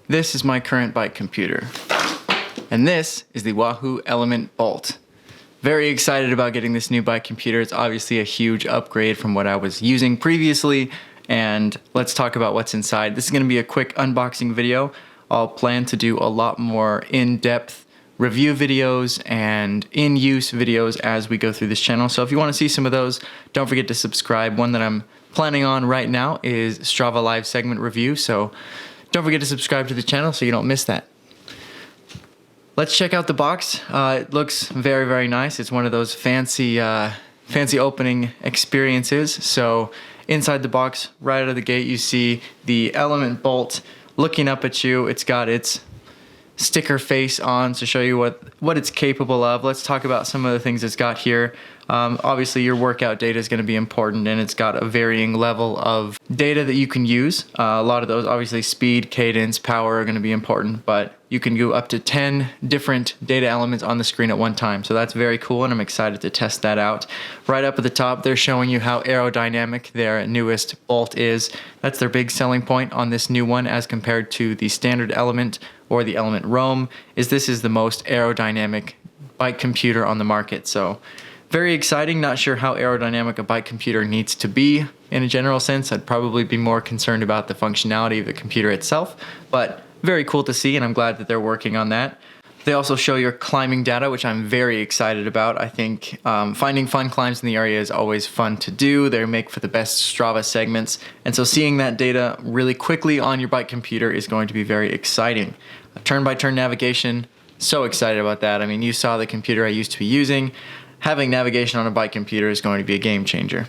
This is my current bike computer. And this is the Wahoo Elemnt Bolt. Very excited about getting this new bike computer. It's obviously a huge upgrade from what I was using previously. And let's talk about what's inside. This is going to be a quick unboxing video. I'll plan to do a lot more in-depth review videos and in-use videos as we go through this channel. So if you want to see some of those, don't forget to subscribe. One that I'm planning on right now is Strava Live Segment review. So don't forget to subscribe to the channel so you don't miss that. Let's check out the box. It looks very, very nice. It's one of those fancy opening experiences. So inside the box, right out of the gate, you see the Elemnt Bolt looking up at you. It's got its sticker face on to show you what it's capable of. Let's talk about some of the things it's got here. Obviously your workout data is going to be important, and it's got a varying level of data that you can use. A lot of those, obviously speed, cadence, power are going to be important, but you can go up to 10 different data elements on the screen at one time. So that's very cool, and I'm excited to test that out. Right up at the top, they're showing you how aerodynamic their newest Bolt is. That's their big selling point on this new one as compared to the standard Element or the Element Roam, is this is the most aerodynamic bike computer on the market. So very exciting. Not sure how aerodynamic a bike computer needs to be in a general sense. I'd probably be more concerned about the functionality of the computer itself, but very cool to see, and I'm glad that they're working on that. They also show your climbing data, which I'm very excited about. I think finding fun climbs in the area is always fun to do. They make for the best Strava segments, and so seeing that data really quickly on your bike computer is going to be very exciting. Turn-by-turn navigation, so excited about that. I mean, you saw the computer I used to be using. Having navigation on a bike computer is going to be a game changer.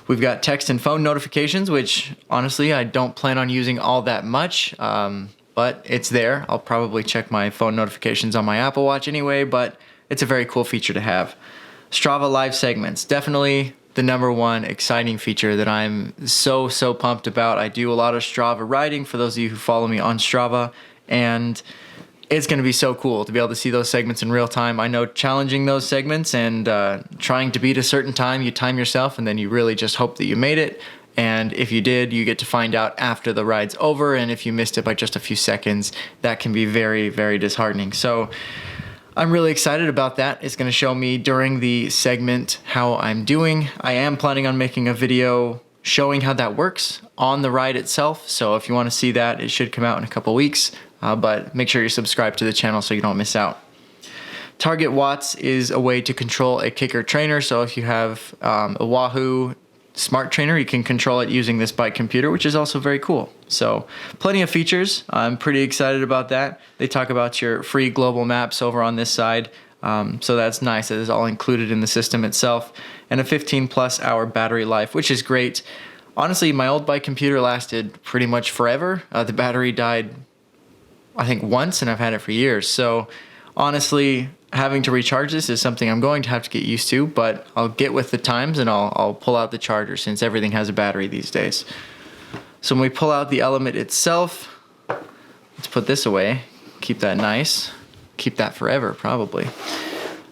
We've got text and phone notifications, which honestly I don't plan on using all that much, but it's there. I'll probably check my phone notifications on my Apple Watch anyway, but it's a very cool feature to have. Strava Live Segments, definitely the #1 exciting feature that I'm so pumped about. I do a lot of Strava riding for those of you who follow me on Strava, and it's going to be so cool to be able to see those segments in real time. I know challenging those segments and trying to beat a certain time, you time yourself and then you really just hope that you made it. And if you did, you get to find out after the ride's over. And if you missed it by just a few seconds, that can be very, very disheartening. So I'm really excited about that. It's going to show me during the segment how I'm doing. I am planning on making a video showing how that works on the ride itself. So if you want to see that, it should come out in a couple weeks. But make sure you're subscribed to the channel so you don't miss out. Target watts is a way to control a kicker trainer. So if you have a Wahoo smart trainer, you can control it using this bike computer, which is also very cool. So plenty of features. I'm pretty excited about that. They talk about your free global maps over on this side. So that's nice. It is all included in the system itself. And a 15+ hour battery life, which is great. Honestly, my old bike computer lasted pretty much forever. The battery died, I think, once, and I've had it for years. So honestly, having to recharge this is something I'm going to have to get used to, but I'll get with the times and I'll pull out the charger since everything has a battery these days. So when we pull out the Element itself, let's put this away, keep that nice, keep that forever probably.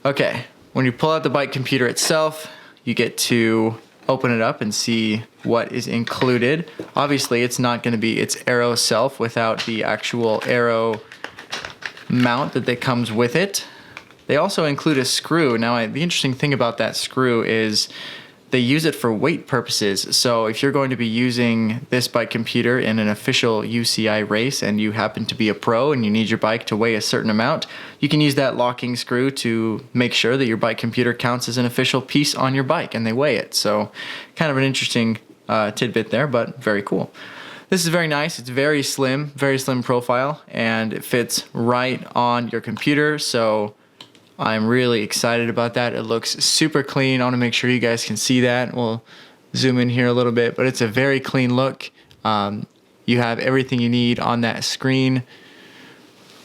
Okay, when you pull out the bike computer itself, you get to open it up and see what is included. Obviously, it's not going to be its aero self without the actual aero mount that comes with it. They also include a screw. Now, the interesting thing about that screw is they use it for weight purposes. So if you're going to be using this bike computer in an official UCI race and you happen to be a pro and you need your bike to weigh a certain amount, you can use that locking screw to make sure that your bike computer counts as an official piece on your bike and they weigh it. So kind of an interesting tidbit there, but very cool. This is very nice. It's very slim profile, and it fits right on your computer. So I'm really excited about that. It looks super clean. I want to make sure you guys can see that. We'll zoom in here a little bit, but it's a very clean look. You have everything you need on that screen.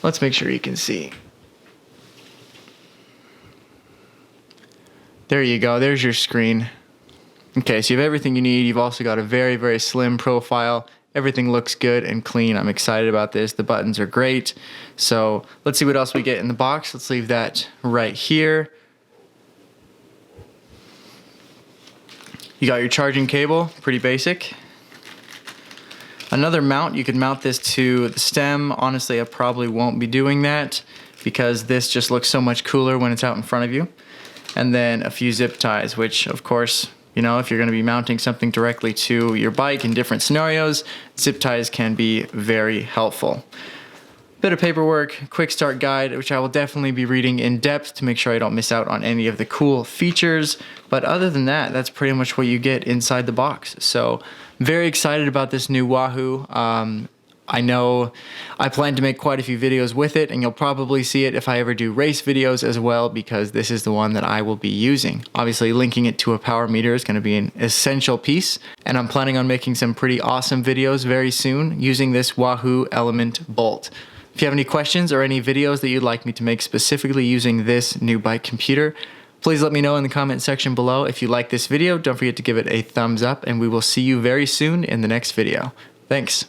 Let's make sure you can see. There you go. There's your screen. Okay, so you have everything you need. You've also got a very, very slim profile. Everything looks good and clean. I'm excited about this. The buttons are great. So let's see what else we get in the box. Let's leave that right here. You got your charging cable, pretty basic. Another mount, you could mount this to the stem. Honestly, I probably won't be doing that because this just looks so much cooler when it's out in front of you. And then a few zip ties, which of course, you know, if you're going to be mounting something directly to your bike in different scenarios, zip ties can be very helpful. Bit of paperwork, quick start guide, which I will definitely be reading in depth to make sure I don't miss out on any of the cool features. But other than that, that's pretty much what you get inside the box. So very excited about this new Wahoo. I know I plan to make quite a few videos with it, and you'll probably see it if I ever do race videos as well, because this is the one that I will be using. Obviously, linking it to a power meter is going to be an essential piece, and I'm planning on making some pretty awesome videos very soon using this Wahoo Elemnt Bolt. If you have any questions or any videos that you'd like me to make specifically using this new bike computer, please let me know in the comment section below. If you like this video, don't forget to give it a thumbs up, and we will see you very soon in the next video. Thanks.